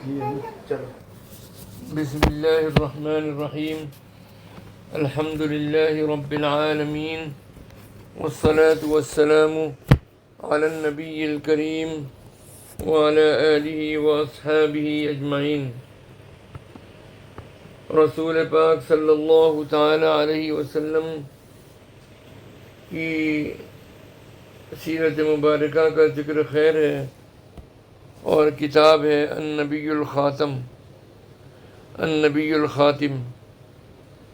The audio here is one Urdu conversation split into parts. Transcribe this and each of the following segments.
بسم اللہ الرحمن الرحیم الحمد للہ رب العالمین والصلاة والسلام علی النبی الکریم وعلی آلہ واصحابہ اجمعین۔ رسول پاک صلی اللہ تعالی علیہ وسلم کی سیرت مبارکہ کا ذکر خیر ہے، اور کتاب ہے النبی الخاتم، النبی الخاتم،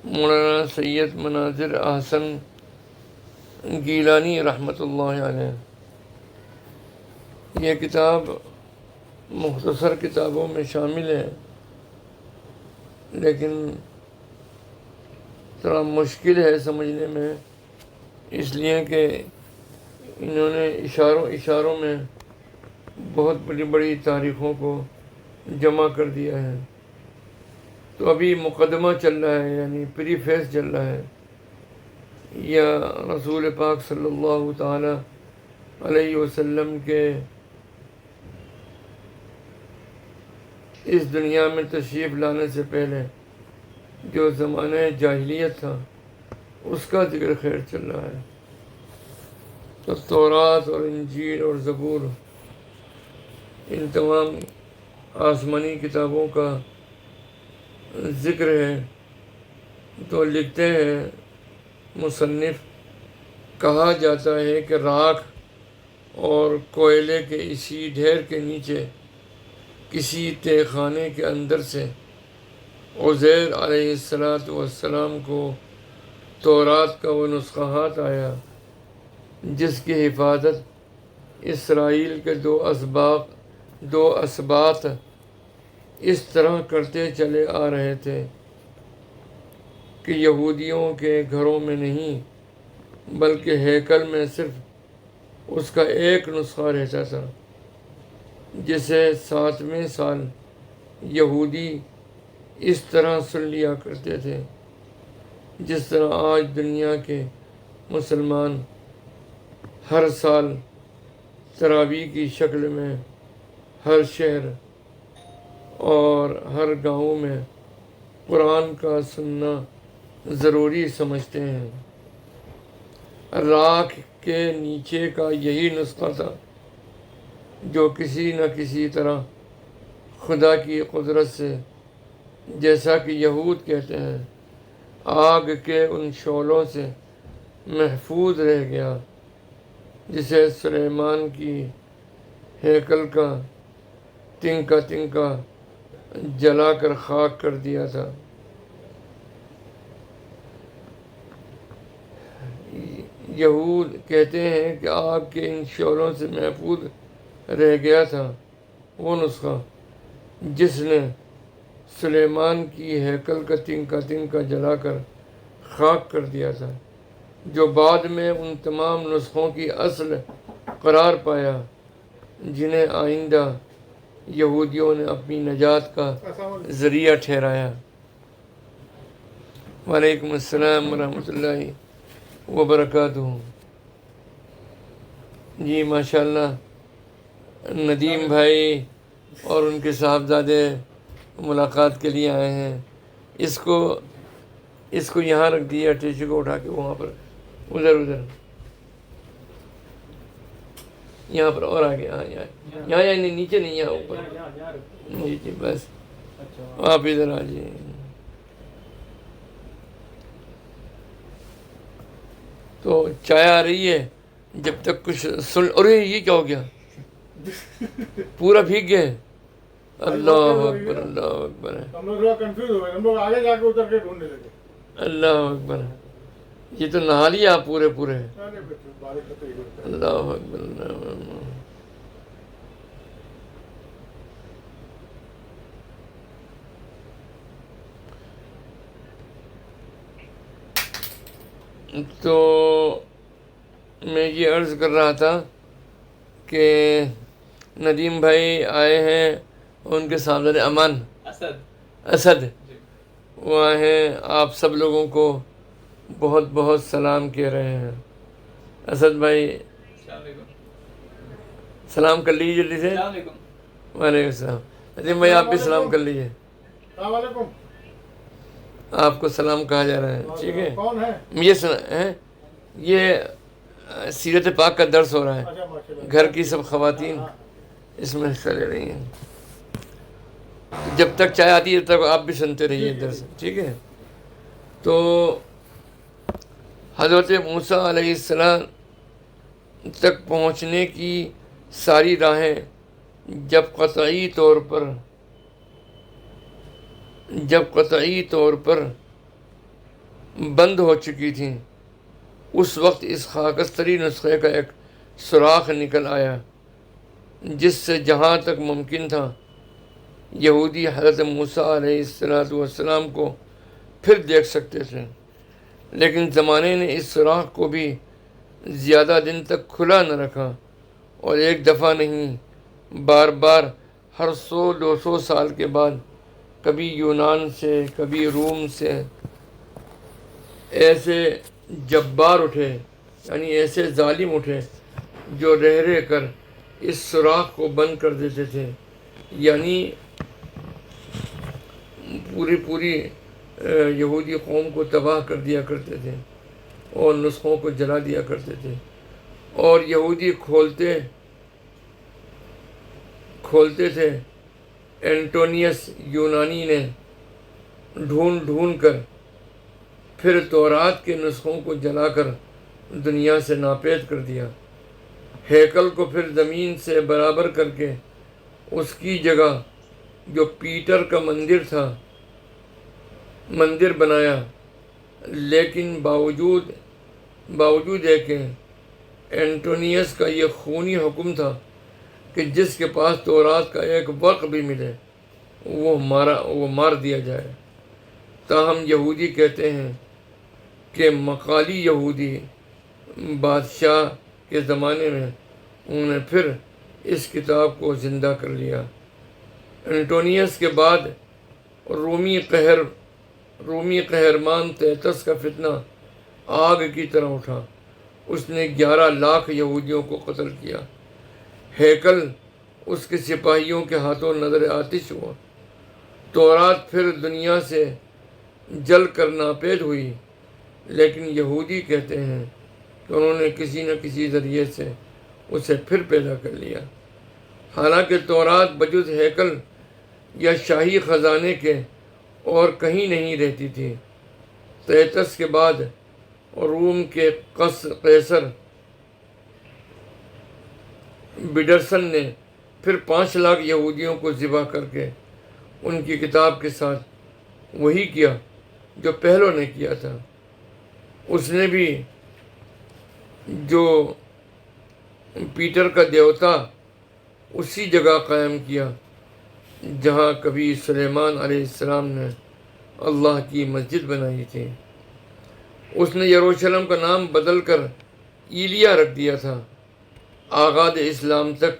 مولانا سید مناظر احسن گیلانی رحمۃ اللہ علیہ۔ یہ کتاب مختصر کتابوں میں شامل ہے، لیکن تھوڑا مشکل ہے سمجھنے میں، اس لیے کہ انہوں نے اشاروں میں بہت بڑی بڑی تاریخوں کو جمع کر دیا ہے۔ تو ابھی مقدمہ چل رہا ہے، یعنی پری فیس چل رہا ہے، یا رسول پاک صلی اللہ تعالی علیہ وسلم کے اس دنیا میں تشریف لانے سے پہلے جو زمانہ جاہلیت تھا اس کا ذکر خیر چل رہا ہے۔ تو تورات اور انجیل اور زبور، ان تمام آسمانی کتابوں کا ذکر ہے۔ تو لکھتے ہیں مصنف، کہا جاتا ہے کہ راکھ اور کوئلے کے اسی ڈھیر کے نیچے کسی تہ خانے کے اندر سے عزیر علیہ السلام کو تورات کا وہ نسخہ ہاتھ آیا جس کی حفاظت اسرائیل کے دو اسباط اس طرح کرتے چلے آ رہے تھے کہ یہودیوں کے گھروں میں نہیں بلکہ ہیکل میں صرف اس کا ایک نسخہ رہتا تھا، جسے 7ویں سال یہودی اس طرح سن لیا کرتے تھے جس طرح آج دنیا کے مسلمان ہر سال تراویح کی شکل میں ہر شہر اور ہر گاؤں میں قرآن کا سننا ضروری سمجھتے ہیں۔ راکھ کے نیچے کا یہی نسخہ تھا جو کسی نہ کسی طرح خدا کی قدرت سے، جیسا کہ یہود کہتے ہیں، آگ کے ان شعلوں سے محفوظ رہ گیا جسے سلیمان کی ہیکل کا تنکا جلا کر خاک کر دیا تھا۔ یہود کہتے ہیں کہ آگ کے ان شعلوں سے محفوظ رہ گیا تھا وہ نسخہ جس نے سلیمان کی ہیکل کا تنکا جلا کر خاک کر دیا تھا، جو بعد میں ان تمام نسخوں کی اصل قرار پایا جنہیں آئندہ یہودیوں نے اپنی نجات کا ذریعہ ٹھہرایا۔ وعلیکم السلام ورحمۃ اللہ وبرکاتہ۔ جی ماشاءاللہ، ندیم بھائی اور ان کے صاحبزادے ملاقات کے لیے آئے ہیں۔ اس کو یہاں رکھ دیا، ٹیشو کو اٹھا کے وہاں پر ادھر یہاں پر اور آگے، یہاں نیچے نہیں، یہاں اوپر، جی بس آپ ادھر آ جائیے۔ تو چائے آ رہی ہے، جب تک کچھ سن، ارے یہ کیا ہو گیا، پورا بھیگ گئے۔ اللہ اکبر، اللہ اکبر، ہم لوگ کنفیوز ہو گئے، ہم لوگ آگے جا کے اتر کے ڈھونڈنے لگے۔ اللہ اکبر، یہ تو نہا لیا آپ پورے اللہ اکبر، اللہ اکبر۔ تو میں یہ عرض کر رہا تھا کہ ندیم بھائی آئے ہیں، ان کے صاحبزادے امان اسد وہ آئے ہیں، آپ سب لوگوں کو بہت بہت سلام کہہ رہے ہیں۔ اسد بھائی سلام کر لیجیے جلدی سے۔ وعلیکم السلام۔ ارے میں آپ بھی سلام کر لیجیے. السلام علیکم. آپ کو سلام کہا جا رہا ہے, ٹھیک ہے. کون ہے؟ یہ سنا ہے, یہ سیرت پاک کا درس ہو رہا ہے. اچھا ماشاء اللہ. گھر کی سب خواتین ہاں. اس میں حصہ لے رہی ہیں. جب تک چائے آتی ہے تب تک آپ بھی سنتے رہیے درس, ٹھیک ہے. تو حضرت موسیٰ علیہ السلام تک پہنچنے کی ساری راہیں جب قطعی طور پر بند ہو چکی تھیں, اس وقت اس خاکستری نسخے کا ایک سوراخ نکل آیا جس سے جہاں تک ممکن تھا یہودی حضرت موسیٰ علیہ السلام کو پھر دیکھ سکتے تھے. لیکن زمانے نے اس سوراخ کو بھی زیادہ دن تک کھلا نہ رکھا, اور ایک دفعہ نہیں بار بار ہر 100-200 سال کے بعد کبھی یونان سے کبھی روم سے ایسے جبار اٹھے, یعنی ایسے ظالم اٹھے جو رہ کر اس سوراخ کو بند کر دیتے تھے, یعنی پوری یہودی قوم کو تباہ کر دیا کرتے تھے اور نسخوں کو جلا دیا کرتے تھے. اور یہودی کھولتے تھے. اینٹونیس یونانی نے ڈھونڈ کر پھر تورات کے نسخوں کو جلا کر دنیا سے ناپید کر دیا. ہیکل کو پھر زمین سے برابر کر کے اس کی جگہ جو پیٹر کا مندر بنایا. لیکن باوجود ہے کہ اینٹونیس کا یہ خونی حکم تھا کہ جس کے پاس تورات کا ایک ورق بھی ملے وہ مار دیا جائے. تاہم یہودی کہتے ہیں کہ مقالی یہودی بادشاہ کے زمانے میں انہوں نے پھر اس کتاب کو زندہ کر لیا. اینٹونیس کے بعد رومی قہرمان تیتس کا فتنہ آگ کی طرح اٹھا. اس نے 11 لاکھ یہودیوں کو قتل کیا. ہیکل اس کے سپاہیوں کے ہاتھوں نظر آتش ہوا. تورات پھر دنیا سے جل کر ناپید ہوئی. لیکن یہودی کہتے ہیں کہ انہوں نے کسی نہ کسی ذریعے سے اسے پھر پیدا کر لیا. حالانکہ تورات بجز ہیکل یا شاہی خزانے کے اور کہیں نہیں رہتی تھی. تیتس کے بعد روم کے قیصر بیڈرسن نے پھر 5 لاکھ یہودیوں کو ذبح کر کے ان کی کتاب کے ساتھ وہی کیا جو پہلوں نے کیا تھا. اس نے بھی جو پیٹر کا دیوتا اسی جگہ قائم کیا جہاں کبھی سلیمان علیہ السلام نے اللہ کی مسجد بنائی تھی. اس نے یروشلم کا نام بدل کر ایلیا رکھ دیا تھا. آغاز اسلام تک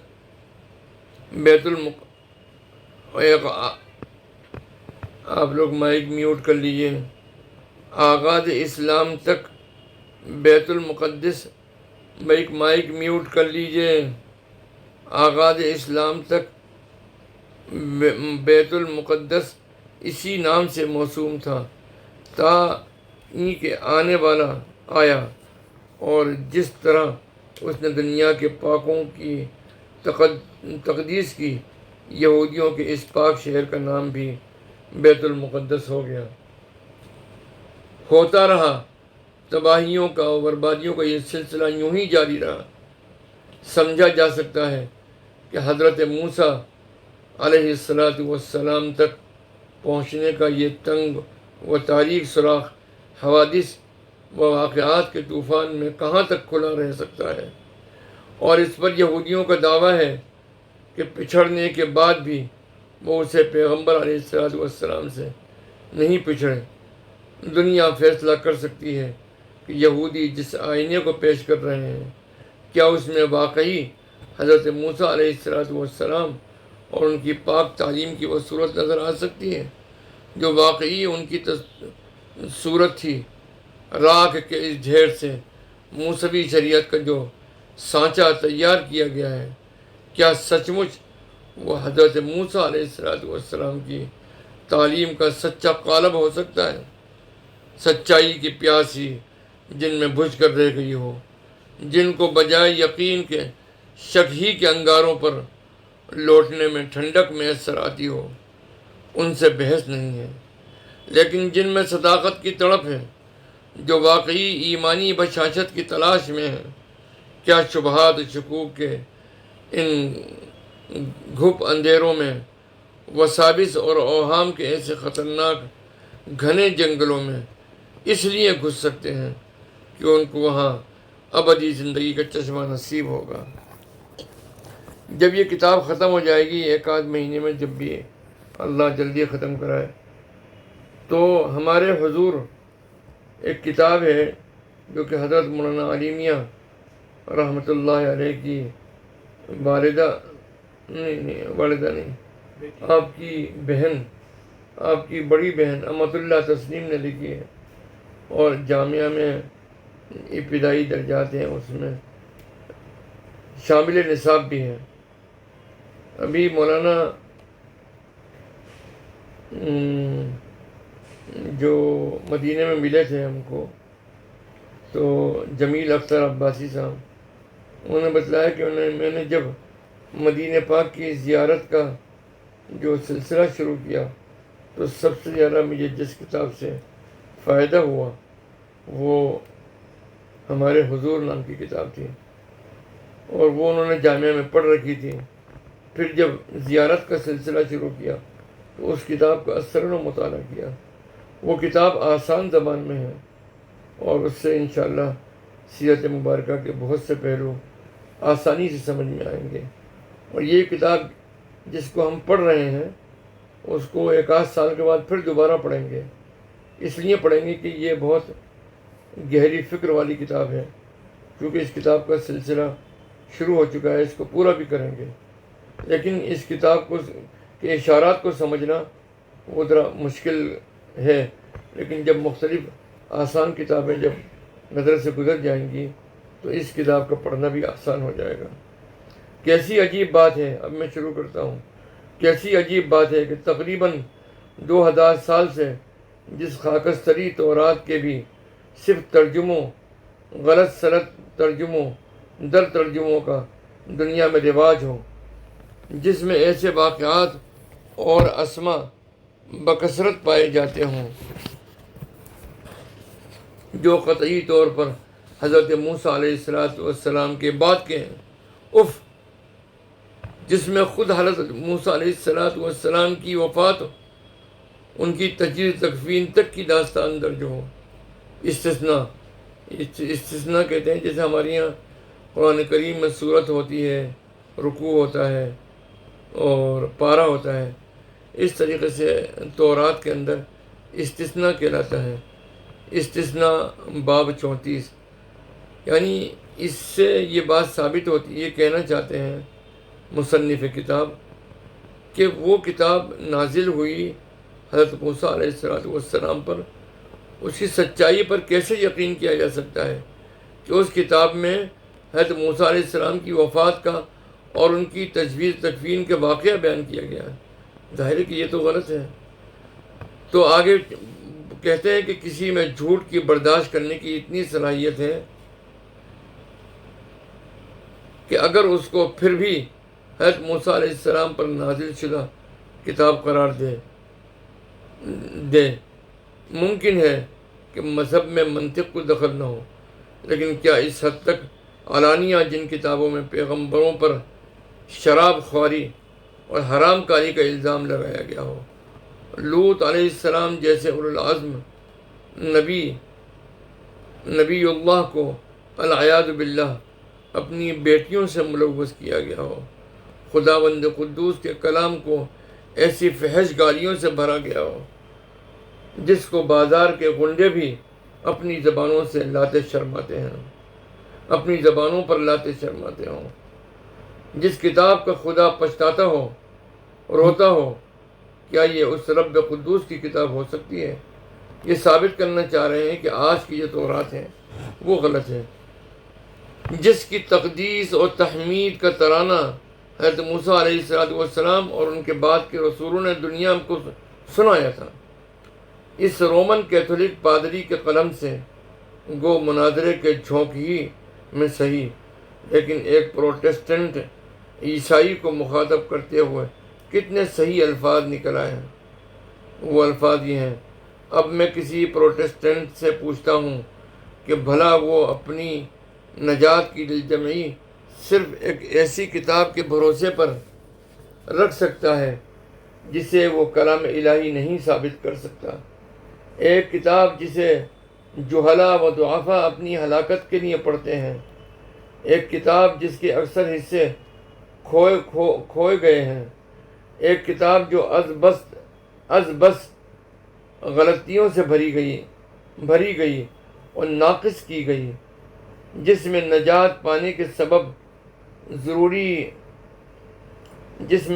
آپ لوگ مائک میوٹ کر لیجئے. آغاز اسلام تک بیت المقدس مائک میوٹ کر لیجئے. آغاز اسلام تک بیت المقدس اسی نام سے موسوم تھا تا ان کے آنے والا آیا، اور جس طرح اس نے دنیا کے پاکوں کی تقدیس کی، یہودیوں کے اس پاک شہر کا نام بھی بیت المقدس ہو گیا. ہوتا رہا تباہیوں کا اور بربادیوں کا یہ سلسلہ یوں ہی جاری رہا. سمجھا جا سکتا ہے کہ حضرت موسیٰ علیہ السلام تک پہنچنے کا یہ تنگ و تاریک سوراخ حوادث و واقعات کے طوفان میں کہاں تک کھلا رہ سکتا ہے، اور اس پر یہودیوں کا دعویٰ ہے کہ پچھڑنے کے بعد بھی وہ اسے پیغمبر علیہ السلام سے نہیں پچھڑے. دنیا فیصلہ کر سکتی ہے کہ یہودی جس آئینے کو پیش کر رہے ہیں، کیا اس میں واقعی حضرت موسیٰ علیہ السلام اور ان کی پاک تعلیم کی وہ صورت نظر آ سکتی ہے جو واقعی ان کی صورت تھی. راکھ کے اس ڈھیر سے موسوی شریعت کا جو سانچہ تیار کیا گیا ہے، کیا سچ مچ وہ حضرت موسیٰ علیہ السلام کی تعلیم کا سچا قالب ہو سکتا ہے، سچائی کی پیاسی جن میں بجھ کر رہ گئی ہو، جن کو بجائے یقین کے شک ہی کے انگاروں پر لوٹنے میں ٹھنڈک میسر آتی ہو، ان سے بحث نہیں ہے، لیکن جن میں صداقت کی تڑپ ہے، جو واقعی ایمانی بشاشت کی تلاش میں ہے، کیا شبہات شکوک کے ان گھپ اندھیروں میں، وساوس اور اوہام کے ایسے خطرناک گھنے جنگلوں میں اس لیے گھس سکتے ہیں کہ ان کو وہاں ابدی زندگی کا چشمہ نصیب ہوگا۔ جب یہ کتاب ختم ہو جائے گی، ایک آدھ مہینے میں، جب بھی اللہ جلدی ختم کرائے، تو ہمارے حضور ایک کتاب ہے جو کہ حضرت مولانا علی میاں رحمۃ اللہ علیہ کی والدہ نہیں، آپ کی بہن، آپ کی بڑی بہن امت اللہ تسنیم نے لکھی ہے، اور جامعہ میں ابتدائی درجات ہیں، اس میں شامل نصاب بھی ہے۔ ابھی مولانا جو مدینے میں ملے تھے ہم کو، تو جمیل اختر عباسی صاحب، انہوں نے بتلایا کہ میں نے جب مدینہ پاک کی زیارت کا جو سلسلہ شروع کیا، تو سب سے زیادہ مجھے جس کتاب سے فائدہ ہوا وہ ہمارے حضور نام کی کتاب تھی، اور وہ انہوں نے جامعہ میں پڑھ رکھی تھی۔ پھر جب زیارت کا سلسلہ شروع کیا تو اس کتاب کا اثر و مطالعہ کیا۔ وہ کتاب آسان زبان میں ہے، اور اس سے انشاءاللہ سیرت مبارکہ کے بہت سے پہلو آسانی سے سمجھ میں آئیں گے۔ اور یہ کتاب جس کو ہم پڑھ رہے ہیں، اس کو ایک آدھ سال کے بعد پھر دوبارہ پڑھیں گے، اس لیے پڑھیں گے کہ یہ بہت گہری فکر والی کتاب ہے، کیونکہ اس کتاب کا سلسلہ شروع ہو چکا ہے، اس کو پورا بھی کریں گے، لیکن اس کتاب کو کے اشارات کو سمجھنا وہ ذرا مشکل ہے، لیکن جب مختلف آسان کتابیں جب نظر سے گزر جائیں گی تو اس کتاب کا پڑھنا بھی آسان ہو جائے گا۔ کیسی عجیب بات ہے، اب میں شروع کرتا ہوں، کیسی عجیب بات ہے کہ تقریباً 2000 سال سے جس خاکستری تورات کے بھی صرف ترجموں، غلط سلط ترجموں در ترجموں کا دنیا میں رواج ہو، جس میں ایسے واقعات اور اسما بکثرت پائے جاتے ہوں جو قطعی طور پر حضرت موسیٰ علیہ السلام کے بعد کے ہیں، جس میں خود حضرت موسیٰ علیہ السلام کی وفات، ان کی تجدید تکفین تک کی داستان درج ہو۔ استثناء کہتے ہیں، جیسے ہمارے یہاں قرآن کریم میں صورت ہوتی ہے، رکوع ہوتا ہے اور پارہ ہوتا ہے، اس طریقے سے تورات کے اندر استثناء کہلاتا ہے۔ استثناء باب 34، یعنی اس سے یہ بات ثابت ہوتی ہے، یہ کہنا چاہتے ہیں مصنف کتاب کہ وہ کتاب نازل ہوئی حضرت موسیٰ علیہ السلام پر، اس کی سچائی پر کیسے یقین کیا جا سکتا ہے کہ اس کتاب میں حضرت موسیٰ علیہ السلام کی وفات کا اور ان کی تجویز تکفین کے واقعہ بیان کیا گیا ہے؟ ظاہر ہے کہ یہ تو غلط ہے۔ تو آگے کہتے ہیں کہ کسی میں جھوٹ کی برداشت کرنے کی اتنی صلاحیت ہے کہ اگر اس کو پھر بھی حضرت موسیٰ علیہ السلام پر نازل شدہ کتاب قرار دے، ممکن ہے کہ مذہب میں منطق کو دخل نہ ہو، لیکن کیا اس حد تک علانیہ جن کتابوں میں پیغمبروں پر شراب خواری اور حرام کاری کا الزام لگایا گیا ہو، لوط علیہ السلام جیسے اولوالعزم نبی اللہ کو العیاذ باللہ اپنی بیٹیوں سے ملوث کیا گیا ہو، خداوند قدوس کے کلام کو ایسی فحش گالیوں سے بھرا گیا ہو جس کو بازار کے غنڈے بھی اپنی زبانوں سے لاتے شرماتے ہیں، اپنی زبانوں پر لاتے شرماتے ہوں، جس کتاب کا خدا پچھتاتا ہو، روتا ہو، کیا یہ اس رب قدوس کی کتاب ہو سکتی ہے؟ یہ ثابت کرنا چاہ رہے ہیں کہ آج کی جو تورات ہے وہ غلط ہے، جس کی تقدیس اور تحمید کا ترانہ حضرت موسیٰ علیہ السلام اور ان کے بعد کے رسولوں نے دنیا کو سنایا تھا۔ اس رومن کیتھولک پادری کے قلم سے گو مناظرے کے جھونک ہی میں صحیح، لیکن ایک پروٹسٹنٹ عیسائی کو مخاطب کرتے ہوئے کتنے صحیح الفاظ نکل آئے ہیں۔ وہ الفاظ یہ ہیں: اب میں کسی پروٹسٹنٹ سے پوچھتا ہوں کہ بھلا وہ اپنی نجات کی دلجمعی صرف ایک ایسی کتاب کے بھروسے پر رکھ سکتا ہے جسے وہ کلام الہی نہیں ثابت کر سکتا، ایک کتاب جسے جہلا و ضعفاء اپنی ہلاکت کے لیے پڑھتے ہیں، ایک کتاب جس کے اکثر حصے کھوئے گئے ہیں، ایک کتاب جو از بس غلطیوں سے بھری گئی اور ناقص کی گئی، جس میں نجات پانے کے سبب جس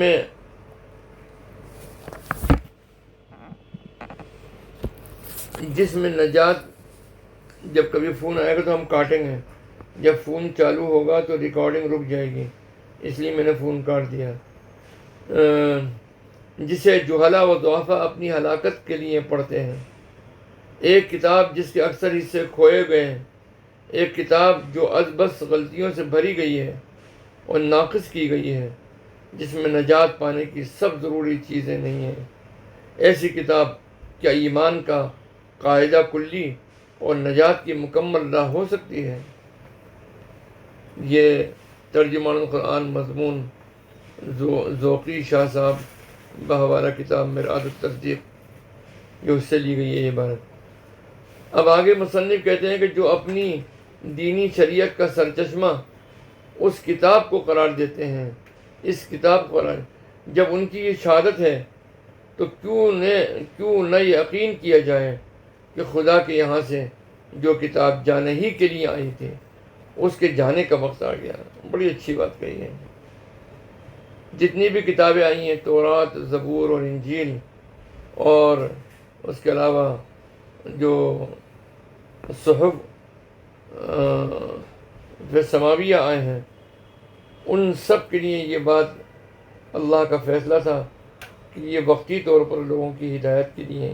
میں نجات جب کبھی فون آئے گا تو ہم کاٹیں گے، جب فون چالو ہوگا تو ریکارڈنگ رک جائے گی، اس لیے میں نے فون کاٹ دیا۔ جسے جہلا و ضعفاء اپنی ہلاکت کے لیے پڑھتے ہیں، ایک کتاب جس کے اکثر حصے کھوئے گئے ہیں، ایک کتاب جو از بس غلطیوں سے بھری گئی ہے اور ناقص کی گئی ہے، جس میں نجات پانے کی سب ضروری چیزیں نہیں ہیں۔ ایسی کتاب کیا ایمان کا قاعدہ کلی اور نجات کی مکمل راہ ہو سکتی ہے؟ یہ ترجمان القرآن مضمون ذوقی شاہ صاحب بحوالہ کتاب مرآت التصدیق، جو اس سے لی گئی ہے یہ عبارت۔ اب آگے مصنف کہتے ہیں کہ جو اپنی دینی شریعت کا سرچشمہ اس کتاب کو قرار دیتے ہیں، اس کتاب کو قرار، جب ان کی یہ شہادت ہے تو کیوں نہ یقین کیا جائے کہ خدا کے یہاں سے جو کتاب جانے ہی کے لیے آئی تھی اس کے جانے کا وقت آ گیا۔ بڑی اچھی بات کہی ہے۔ جتنی بھی کتابیں آئی ہیں، تورات، زبور اور انجیل، اور اس کے علاوہ جو صحف سماویہ آئے ہیں، ان سب کے لیے یہ بات اللہ کا فیصلہ تھا کہ یہ وقتی طور پر لوگوں کی ہدایت کے لیے،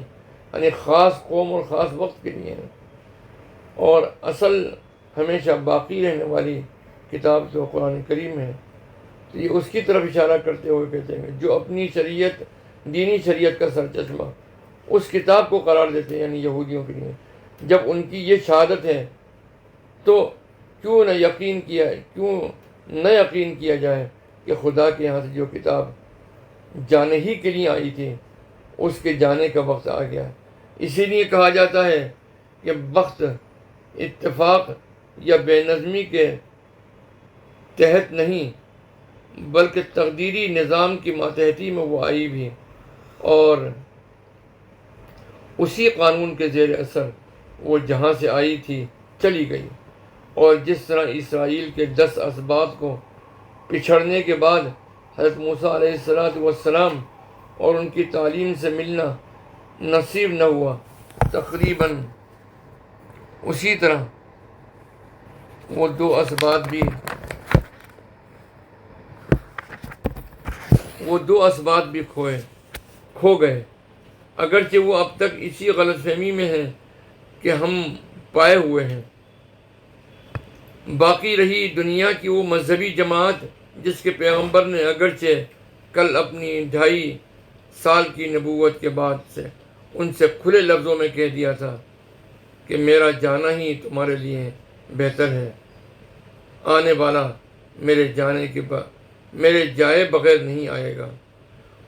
یعنی خاص قوم اور خاص وقت کے لیے ہیں، اور اصل ہمیشہ باقی رہنے والی کتاب تو قرآن کریم ہے۔ تو یہ اس کی طرف اشارہ کرتے ہوئے کہتے ہیں جو اپنی شریعت، دینی شریعت کا سرچشمہ اس کتاب کو قرار دیتے ہیں، یعنی یہودیوں کے لیے، جب ان کی یہ شہادت ہے تو کیوں نہ یقین کیا جائے کہ خدا کے یہاں سے جو کتاب جانے ہی کے لیے آئی تھی اس کے جانے کا وقت آ گیا۔ اسی لیے کہا جاتا ہے کہ وقت اتفاق یا بے نظمی کے تحت نہیں بلکہ تقدیری نظام کی ماتحتی میں وہ آئی بھی، اور اسی قانون کے زیر اثر وہ جہاں سے آئی تھی چلی گئی۔ اور جس طرح اسرائیل کے 10 اسباط کو پچھڑنے کے بعد حضرت موسیٰ علیہ السلام اور ان کی تعلیم سے ملنا نصیب نہ ہوا، تقریباً اسی طرح وہ دو اسباط بھی کھو گئے، اگرچہ وہ اب تک اسی غلط فہمی میں ہیں کہ ہم پائے ہوئے ہیں۔ باقی رہی دنیا کی وہ مذہبی جماعت جس کے پیغمبر نے اگرچہ کل اپنی 2.5 سال کی نبوت کے بعد سے ان سے کھلے لفظوں میں کہہ دیا تھا کہ میرا جانا ہی تمہارے لیے بہتر ہے، آنے والا میرے جائے بغیر نہیں آئے گا،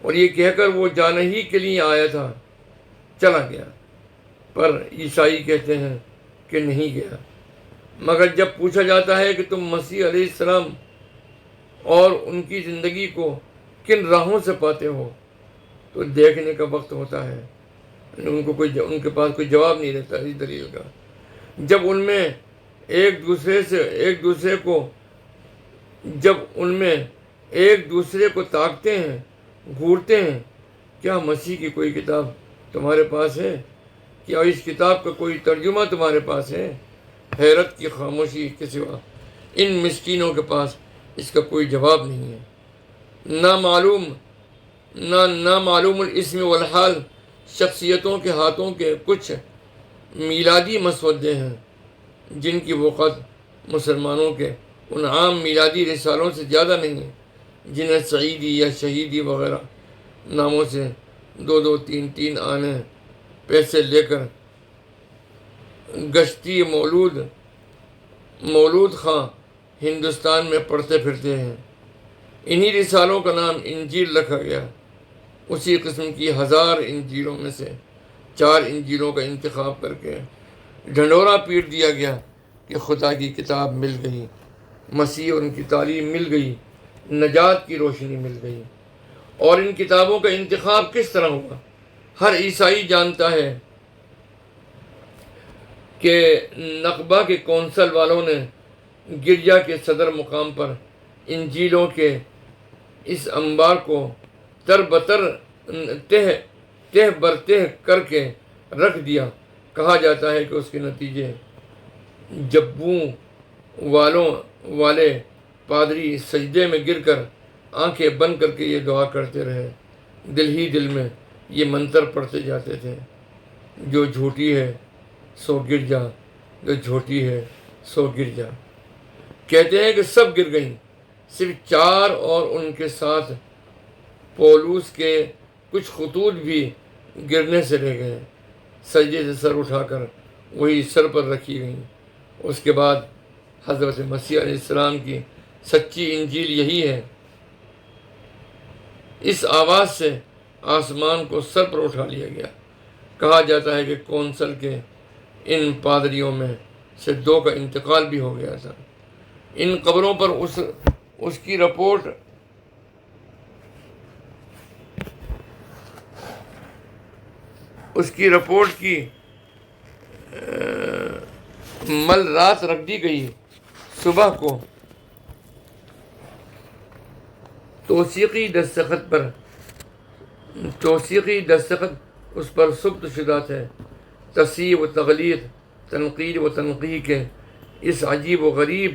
اور یہ کہہ کر وہ جانے ہی کے لیے آیا تھا، چلا گیا۔ پر عیسائی کہتے ہیں کہ نہیں گیا، مگر جب پوچھا جاتا ہے کہ تم مسیح علیہ السلام اور ان کی زندگی کو کن راہوں سے پاتے ہو، تو دیکھنے کا وقت ہوتا ہے، ان کے پاس کوئی جواب نہیں رہتا اس دلیل کا۔ جب ان میں ایک دوسرے کو تاکتے ہیں، گھورتے ہیں، کیا مسیح کی کوئی کتاب تمہارے پاس ہے؟ کیا اس کتاب کا کوئی ترجمہ تمہارے پاس ہے؟ حیرت کی خاموشی کے سوا ان مسکینوں کے پاس اس کا کوئی جواب نہیں ہے۔ نامعلوم الاسم والحال شخصیتوں کے ہاتھوں کے کچھ میلادی مسودے ہیں جن کی وقت مسلمانوں کے ان عام میلادی رسالوں سے زیادہ نہیں ہے جنہیں سعیدی یا شہیدی وغیرہ ناموں سے 2 3 3 آنے پیسے لے کر گشتی مولود خاں ہندوستان میں پڑھتے پھرتے ہیں۔ انہی رسالوں کا نام انجیل رکھا گیا۔ اسی قسم کی 1000 انجیلوں میں سے 4 انجیلوں کا انتخاب کر کے ڈھنڈورا پیٹ دیا گیا کہ خدا کی کتاب مل گئی، مسیح اور ان کی تعلیم مل گئی، نجات کی روشنی مل گئی۔ اور ان کتابوں کا انتخاب کس طرح ہوا؟ ہر عیسائی جانتا ہے کہ نقبہ کے کونسل والوں نے گرجا کے صدر مقام پر انجیلوں کے اس انبار کو تہ برتہ کر کے رکھ دیا۔ کہا جاتا ہے کہ اس کے نتیجے جبوں والے پادری سجدے میں گر کر آنکھیں بند کر کے یہ دعا کرتے رہے، دل ہی دل میں یہ منتر پڑھتے جاتے تھے، جو جھوٹی ہے سو گر جا، جو جھوٹی ہے سو گر جا۔ کہتے ہیں کہ سب گر گئیں، صرف 4 اور ان کے ساتھ پولوس کے کچھ خطوط بھی گرنے سے رہ گئے، سجدے سے سر اٹھا کر وہی سر پر رکھی گئیں۔ اس کے بعد حضرت مسیح علیہ السلام کی سچی انجیل یہی ہے۔ اس آواز سے آسمان کو سر پر اٹھا لیا گیا۔ کہا جاتا ہے کہ کونسل کے ان پادریوں میں سے 2 کا انتقال بھی ہو گیا تھا۔ ان قبروں پر اس کی رپورٹ کی مل رات رکھ دی گئی۔ صبح کو توثیقی دستخط اس پر ثبت شدہ تھے۔ تصحیح و تغلیظ، تنقید و تنقیح کے اس عجیب و غریب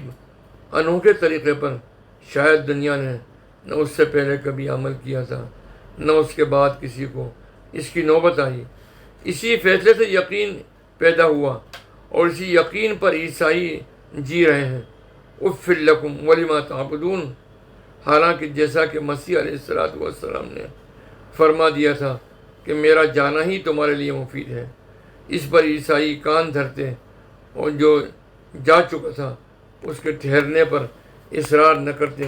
انوکھے طریقے پر شاید دنیا نے نہ اس سے پہلے کبھی عمل کیا تھا، نہ اس کے بعد کسی کو اس کی نوبت آئی۔ اسی فیصلے سے یقین پیدا ہوا اور اسی یقین پر عیسائی جی رہے ہیں۔ اف لکم ولما تعبدون، حالانکہ جیسا کہ مسیح علیہ السلام نے فرما دیا تھا کہ میرا جانا ہی تمہارے لیے مفید ہے، اس پر عیسائی کان دھرتے اور جو جا چکا تھا اس کے ٹھہرنے پر اصرار نہ کرتے،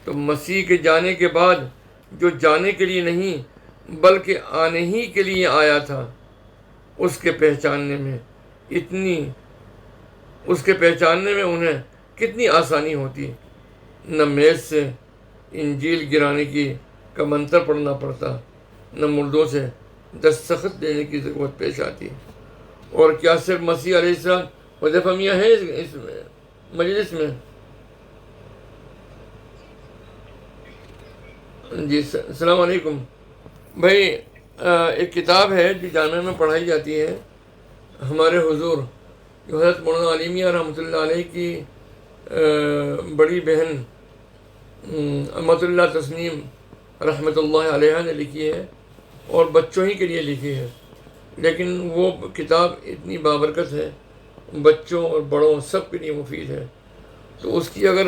تو مسیح کے جانے کے بعد جو جانے کے لیے نہیں بلکہ آنے ہی کے لیے آیا تھا، اس کے پہچاننے میں انہیں کتنی آسانی ہوتی۔ نہ میز سے انجیل گرانے کا منتر پڑھنا پڑتا، نہ مردوں سے دستخط دینے کی ضرورت پیش آتی۔ اور کیا صرف مسیح علیہ السلام حذیفہ میاں ہے اس مجلس میں؟ جی السلام علیکم بھائی۔ ایک کتاب ہے جو جامعہ میں پڑھائی جاتی ہے، ہمارے حضور جو حضرت مولانا علی میاں رحمۃ اللہ علیہ کی بڑی بہن امت اللہ تسنیم رحمۃ اللہ علیہ نے لکھی ہے اور بچوں ہی کے لیے لکھی ہے، لیکن وہ کتاب اتنی بابرکت ہے، بچوں اور بڑوں سب کے لیے مفید ہے۔ تو اس کی اگر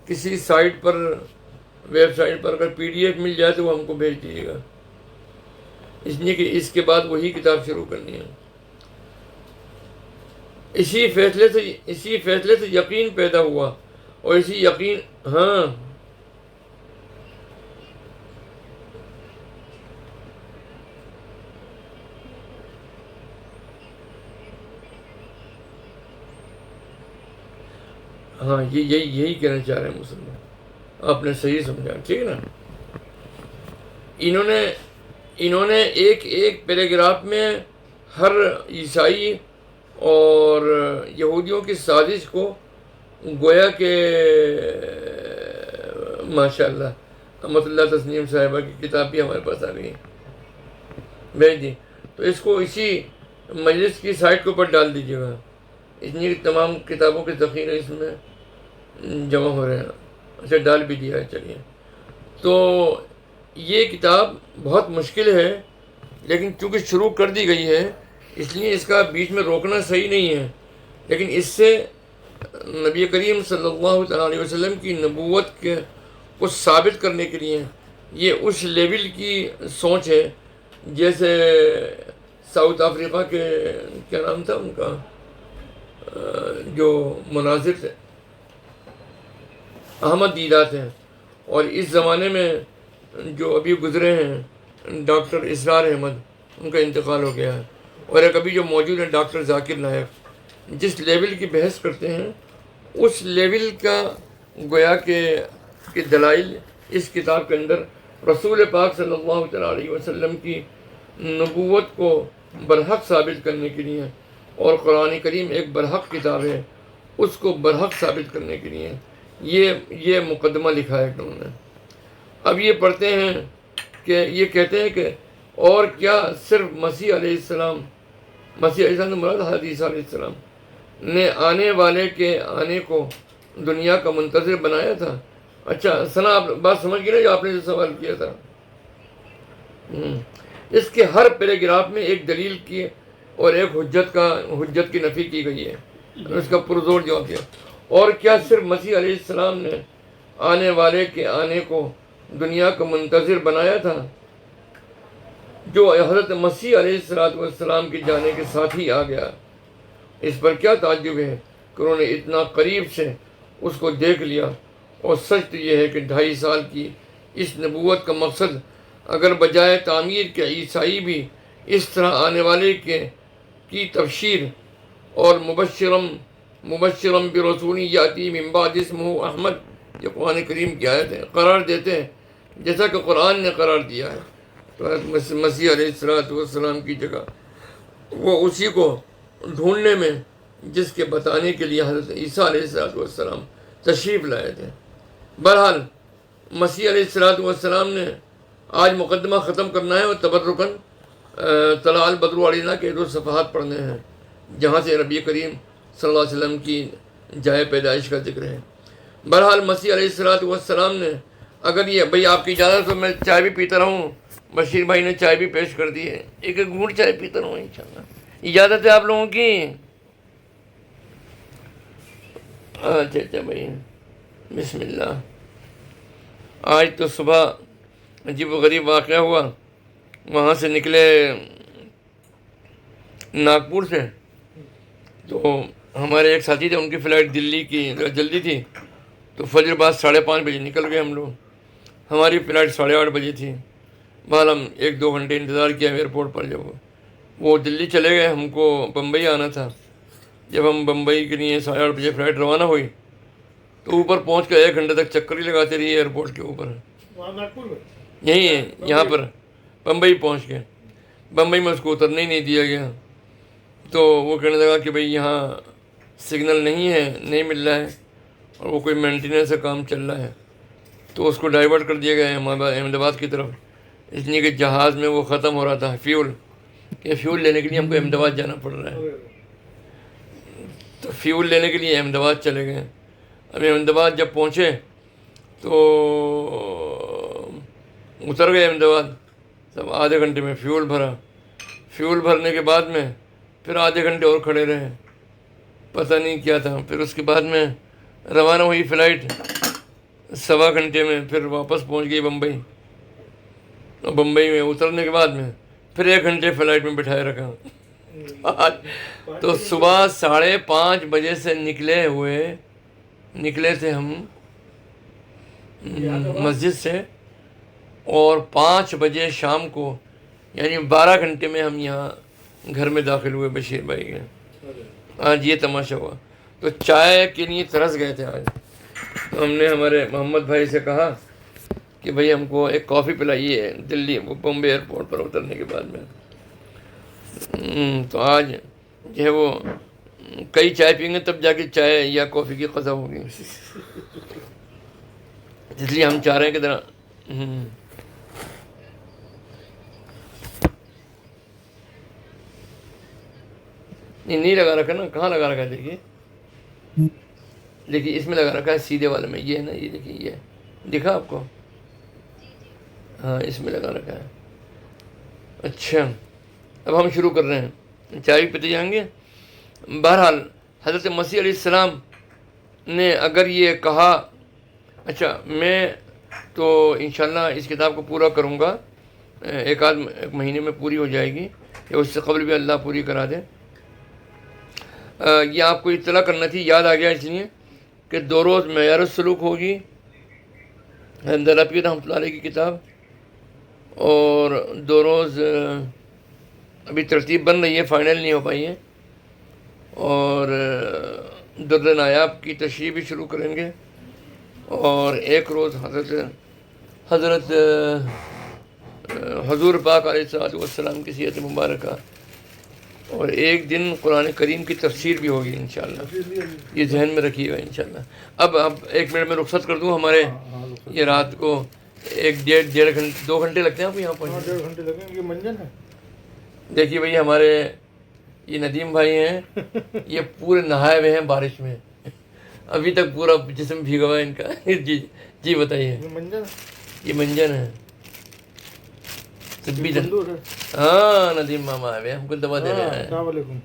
کسی ویب سائٹ پر اگر PDF مل جائے تو وہ ہم کو بھیج دیجیے گا، اس لیے کہ اس کے بعد وہی کتاب شروع کرنی ہے۔ اسی فیصلے سے یقین پیدا ہوا اور اسی یقین یہی کہنا چاہ رہے ہیں مسلمان، آپ نے صحیح سمجھا، ٹھیک ہے نا۔ انہوں نے ایک پیراگراف میں ہر عیسائی اور یہودیوں کی سازش کو گویا کہ ماشاءاللہ امت اللہ تسنیم صاحبہ کی کتاب بھی ہمارے پاس آ گئی بھیج دی، تو اس کو اسی مجلس کی سائٹ کے اوپر ڈال دیجیے گا، اس لیے تمام کتابوں کے ذخیرے اس میں جمع ہو رہے ہیں۔ اچھا ڈال بھی دیا ہے، چلیے تو یہ کتاب بہت مشکل ہے، لیکن چونکہ شروع کر دی گئی ہے اس لیے اس کا بیچ میں روکنا صحیح نہیں ہے، لیکن اس سے نبی کریم صلی اللہ تعالیٰ علیہ وسلم کی نبوت کو ثابت کرنے کے لیے یہ اس لیول کی سوچ ہے جیسے ساؤتھ افریقہ کے کیا نام تھا ان کا جو مناظر تھے، احمد دیدات ہیں، اور اس زمانے میں جو ابھی گزرے ہیں ڈاکٹر اسرار احمد، ان کا انتقال ہو گیا ہے، اور ایک ابھی جو موجود ہیں ڈاکٹر ذاکر نائک، جس لیول کی بحث کرتے ہیں اس لیول کا گویا کہ دلائل اس کتاب کے اندر رسول پاک صلی اللہ تعالیٰ علیہ وسلم کی نبوت کو برحق ثابت کرنے کے لیے، اور قرآن کریم ایک برحق کتاب ہے اس کو برحق ثابت کرنے کے لیے یہ مقدمہ لکھا ہے انہوں نے۔ اب یہ پڑھتے ہیں کہ یہ کہتے ہیں کہ اور کیا صرف مسیح علیہ السلام مراد حدیث علیہ السلام نے آنے والے کے آنے کو دنیا کا منتظر بنایا تھا؟ اچھا ثنا، آپ بات سمجھ گئے نا جو آپ نے جو سوال کیا تھا؟ اس کے ہر پیراگراف میں ایک دلیل کی اور ایک حجت کی نفی کی گئی ہے، اس کا پرزور جواب دیا۔ اور کیا صرف مسیح علیہ السلام نے آنے والے کے آنے کو دنیا کا منتظر بنایا تھا، جو حضرت مسیح علیہ السلام کے جانے کے ساتھ ہی آ گیا؟ اس پر کیا تعجب ہے کہ انہوں نے اتنا قریب سے اس کو دیکھ لیا، اور سچ تو یہ ہے کہ 2.5 سال کی اس نبوت کا مقصد اگر بجائے تعمیر کے عیسائی بھی اس طرح آنے والے کی تبشیر اور مبشرم برسول یاتی من بعد اسمہ احمد، یہ قرآن کریم کی آیت ہے، قرار دیتے ہیں جیسا کہ قرآن نے قرار دیا ہے، تو مسیح علیہ السلام کی جگہ وہ اسی کو ڈھونڈنے میں جس کے بتانے کے لیے حضرت عیسیٰ علیہ السلام تشریف لائے تھے۔ بہرحال مسیح علیہ السلام نے آج مقدمہ ختم کرنا ہے اور تبرکاً طلع البدر علینا کے 2 صفحات پڑھنے ہیں جہاں سے نبی کریم صلی اللہ علیہ وسلم کی جائے پیدائش کا ذکر ہے۔ بہرحال مسیح علیہ السلام نے، اگر یہ بھائی آپ کی اجازت تو میں چائے بھی پیتا رہوں، بشیر بھائی نے چائے بھی پیش کر دی ہے، ایک گھونٹ چائے پیتا رہوں انشاءاللہ، اجازت ہے آپ لوگوں کی؟ اچھا بھائی، بسم اللہ۔ آج تو صبح عجیب و غریب واقعہ ہوا، وہاں سے نکلے ناگپور سے، تو ہمارے ایک ساتھی تھے، ان کی فلائٹ دلی کی جلدی تھی، تو فجر بعد 5:30 بجے نکل گئے ہم لوگ، ہماری فلائٹ 8:30 بجے تھی۔ بہرحال ہم 1-2 گھنٹے انتظار کیا ایئرپورٹ پر، جب وہ دلی چلے گئے، ہم کو بمبئی آنا تھا۔ جب ہم بمبئی کے لیے 8:30 بجے فلائٹ روانہ ہوئی تو اوپر پہنچ کر 1 گھنٹے تک چکر ہی لگاتے رہی ایئرپورٹ کے اوپر، یہیں ہے یہاں پر بمبئی پہنچ گئے۔ بمبئی میں اس کو اترنے ہی نہیں دیا گیا، تو وہ کہنے لگا کہ بھئی یہاں سگنل نہیں ہے، نہیں مل رہا ہے، اور وہ کوئی مینٹیننس کا کام چل رہا ہے، تو اس کو ڈائیورٹ کر دیا گیا احمد آباد کی طرف، اس لیے کہ جہاز میں وہ ختم ہو رہا تھا فیول لینے کے لیے ہم کو احمد آباد جانا پڑ رہا ہے، تو فیول لینے کے لیے احمد آباد چلے گئے۔ اب احمد آباد جب پہنچے تو اتر گئے احمد آباد، تب آدھے گھنٹے میں فیول بھرنے کے بعد میں پھر آدھے گھنٹے اور کھڑے رہے، پتہ نہیں کیا تھا۔ پھر اس کے بعد میں روانہ ہوئی فلائٹ، 1.25 گھنٹے میں پھر واپس پہنچ گئی بمبئی، اور بمبئی میں اترنے کے بعد میں پھر 1 گھنٹے فلائٹ میں بٹھائے رکھا۔ تو صبح 5:30 بجے سے نکلے تھے ہم مسجد سے، اور 5 بجے شام کو، یعنی 12 گھنٹے میں ہم یہاں گھر میں داخل ہوئے بشیر بھائی کے۔ آج یہ تماشا ہوا، تو چائے کے لیے ترس گئے تھے آج، تو ہم نے ہمارے محمد بھائی سے کہا کہ بھئی ہم کو ایک کافی پلائیے دلی بمبئی ایئرپورٹ پر اترنے کے بعد میں۔ تو آج جو ہے وہ کئی چائے پئیں گے تب جا کے چائے یا کافی کی قضا ہوگی، اس لیے ہم چاہ رہے ہیں کہ ذرا نہیں لگا رکھا نا، کہاں لگا رکھا ہے؟ دیکھیے اس میں لگا رکھا ہے، سیدھے والے میں، یہ ہے نا، یہ دیکھیے، یہ دکھا آپ کو؟ ہاں اس میں لگا رکھا ہے. اچھا اب ہم شروع کر رہے ہیں, چائے بھی پیتے جائیں گے. بہرحال حضرت مسیح علیہ السلام نے اگر یہ کہا, اچھا میں تو انشاءاللہ اس کتاب کو پورا کروں گا, ایک مہینے میں پوری ہو جائے گی, یا اس سے قبل بھی اللہ پوری کرا دے. یہ آپ کو اطلاع کرنا تھی, یاد آ گیا اس لیے کہ 2 روز معیار السلوک ہوگی, حمداللہ رحمۃ اللہ علیہ کی کتاب, اور 2 روز ابھی ترتیب بن رہی ہے, فائنل نہیں ہو پائی ہے, اور در نایاب کی تشریح بھی شروع کریں گے, اور 1 روز حضرت حضور پاک علیہ الصلوۃ والسلام کی سیرت مبارکہ, اور 1 دن قرآن کریم کی تفسیر بھی ہوگی انشاءاللہ. یہ ذہن میں رکھیے گا انشاءاللہ. اب 1 منٹ میں رخصت کر دوں, ہمارے یہ رات کو 1-1.5 گھنٹے 2 گھنٹے لگتے ہیں آپ یہاں پہنچنے. 1.5 گھنٹے لگیں گے. منجن ہے دیکھیے بھائی, ہمارے یہ ندیم بھائی ہیں, یہ پورے نہائے ہوئے ہیں بارش میں, ابھی تک پورا جسم بھیگا ہوا ہے ان کا. جی بتائیے. یہ منجن ہے. ہاں ندیم ماما آئے ہوئے, ہم کو دوا دے رہے ہیں. السلام علیکم.